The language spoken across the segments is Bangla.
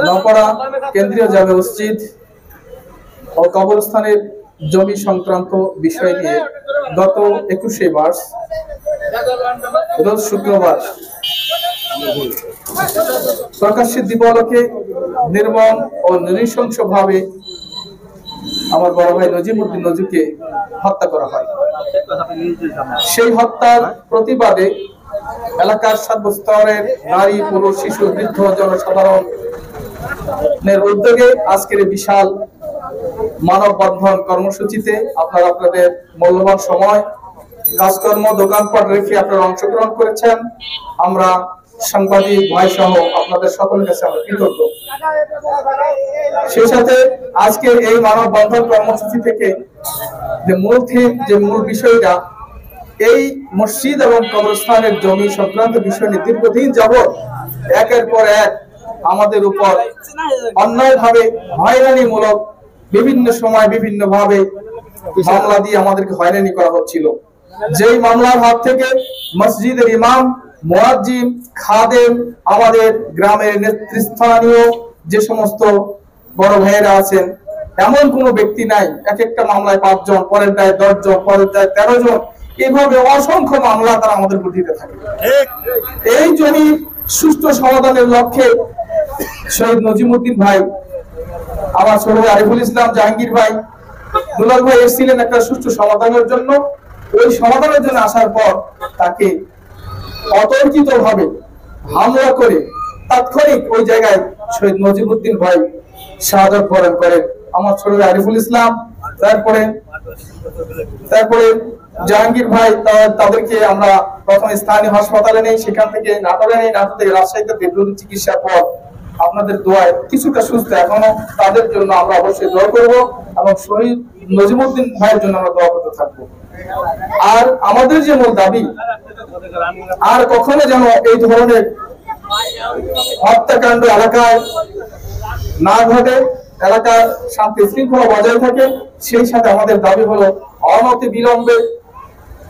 নওপাড়া কেন্দ্রীয় জামে মসজিদ ও কবরস্থানের জমি সংক্রান্ত বিষয় নিয়ে গত 21শে মার্চ রোজ শুক্রবার প্রকাশ্যে দিবালোকে নির্মম ও নৃশংসভাবে আমার বড় ভাই নজিমউদ্দিন নজুকে হত্যা করা হয়। সেই হত্যার প্রতিবাদে এলাকার সর্বস্তরের নারী, পুরুষ, শিশু, বৃদ্ধ জনসাধারণের উদ্যোগে আজকের বিশাল মানববন্ধন কর্মসূচিতে আপনারা আপনাদের মূল্যবান সময়, কাজকর্ম, দোকানপাট রেখে আপনারা অংশগ্রহণ করেছেন। আমরা সাংবাদিক ভাই সহ আপনাদের সকলের কাছে আমরা কৃতজ্ঞ। সেই সাথে আজকের এই মানববন্ধন কর্মসূচি থেকে যে মূল বিষয়টা, এই মসজিদ এবং কবরস্থানের জমি সংক্রান্ত বিষয় নিয়ে দীর্ঘদিন যাবৎ একের পর এক আমাদের উপর অন্যায়ভাবে হয়রানিমূলক বিভিন্ন সময় বিভিন্ন ভাবে মামলা দিয়ে আমাদেরকে হয়রানি করা হচ্ছিল। যেই মামলার হাত থেকে মসজিদের ইমাম, মুয়াজ্জিন, খাদেম, আমাদের গ্রামের নেতৃস্থানীয় যে সমস্ত বড় ভাইয়েরা আছেন, এমন কোন ব্যক্তি নাই। এক একটা মামলায় 5 জন, পরের দায় 10 জন, পরের দায় 13 জন, এইভাবে অসংখ্য মামলা তারা আমাদের উপর দিতে থাকে। এই জমি সুষ্ঠু সমাধানের লক্ষ্যে শহীদ নজিমউদ্দিন ভাই, আমার ছোট ভাই আরিফুল ইসলাম, জাহাঙ্গীর ভাই, দুলাল ভাই এসেছিলেন একটা সুষ্ঠু সমাধানের জন্য। ওই সমাধানের জন্য আসার পর তাকে অতর্কিত ভাবে হামলা করে তাৎক্ষণিক ওই জায়গায় শহীদ নজিমউদ্দিন ভাই শাহাদাত বরণ করেন। আমার ছোট ভাই আরিফুল ইসলাম, তারপরে জাহাঙ্গীর ভাই, তাদেরকে আমরা প্রথমে স্থানীয় হাসপাতালে নেই, সেখান থেকে নাটোরে নেই, নাটোর থেকে রাজশাহীতে দীর্ঘদিন চিকিৎসার পর আপনাদের দোয়ায় কিছুটা সুস্থ এখনো। তাদের জন্য আমরা অবশ্যই দোয়া করব এবং শহীদ নজিমউদ্দিন ভাইয়ের জন্য আমরা দোয়া করতে থাকবো। আর আমাদের যে মূল দাবি, আর কখনো যেন এই ধরনের হত্যাকাণ্ড এলাকায় না ঘটে, এলাকার শান্তি শৃঙ্খলা বজায় থাকে। সেই সাথে আমাদের দাবি হলো অনতি বিলম্বে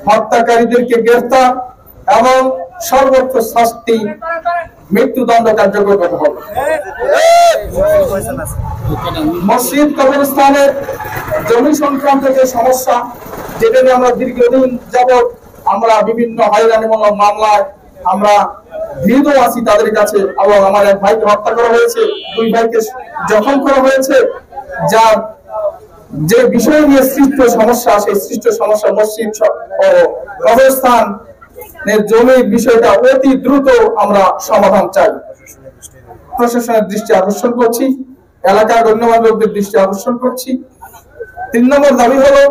হত্যাকারীদেরকে গ্রেফতার এবং সর্বোচ্চ শাস্তি, মৃত্যুদণ্ড কার্যকর করতে হবে। মসজিদ কবরস্থানের জমি সংক্রান্ত যে সমস্যা, যেটা নিয়ে আমরা দীর্ঘদিন যাবৎ আমরা বিভিন্ন হয়রানিমূলক মামলায় আমরা ধৃত আছি তাদের কাছে, এবং আমার এক ভাইকে হত্যা করা হয়েছে, 2 ভাইকে জখম করা হয়েছে। যার যে বিষয় নিয়ে সৃষ্ট সমস্যা, সেই সৃষ্ট সমস্যা মসজিদ ও কবরস্থানের জমির বিষয়টা অতি দ্রুত আমরা সমাধান চাই। প্রশাসনের দৃষ্টি আকর্ষণ করছি, এলাকার গণ্যমান্য লোকদের দৃষ্টি আকর্ষণ করছি। 3 নম্বর দাবি হলো,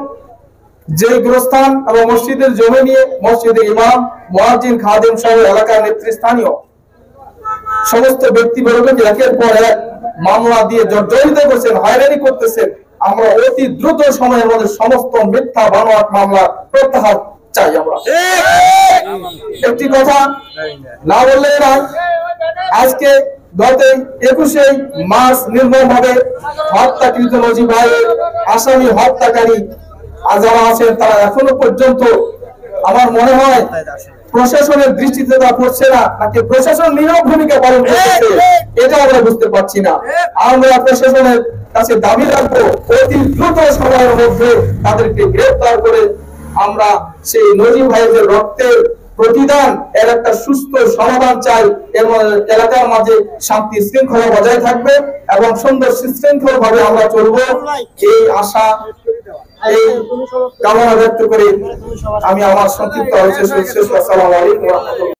যে গোরস্থান এবং মসজিদের জমি নিয়ে মসজিদের ইমাম, মুয়াজ্জিন, খাদেম সহ এলাকার নেতৃস্থানীয় সমস্ত ব্যক্তিবর্গকে একের পর এক মামলা দিয়ে জর্জরিত করছেন, হয়রানি করতেছেন, আমরা অতি দ্রুত সময়ের মধ্যে সমস্ত মিথ্যা বানোয়াট মামলা প্রত্যাহার চাই। আমরা একটি কথা না বললে না, আজকে গত 21শে মার্চ নির্মমভাবে হত্যাকৃত নজিব ভাইয়ের আসামি হত্যাকারী যারা আছেন, তারা এখনো পর্যন্ত আমার মনে হয় প্রশাসনের দৃষ্টিতে তা পড়ছে না, নাকি প্রশাসন নীরব ভূমিকা পালন করছে, এটা আমরা বুঝতে পারছি না। আমরা প্রশাসনের কাছে দাবি রাখবো, অতি দ্রুত সময়ের মধ্যে তাদেরকে গ্রেফতার করে আমরা সেই নজিব ভাইয়ের রক্তের প্রতিদান এর একটা সুস্থ সমাধান চাই, এবং এলাকার মাঝে শান্তি শৃঙ্খলা বজায় থাকবে এবং সুন্দর সুশৃঙ্খল ভাবে আমরা চলবো, এই আশা, এই কামনা ব্যক্ত করে আমি আমার সংক্ষিপ্ত আলোচনা শেষ করছি। আসসালামু আলাইকুম ওয়া রাহমাতুল্লাহ।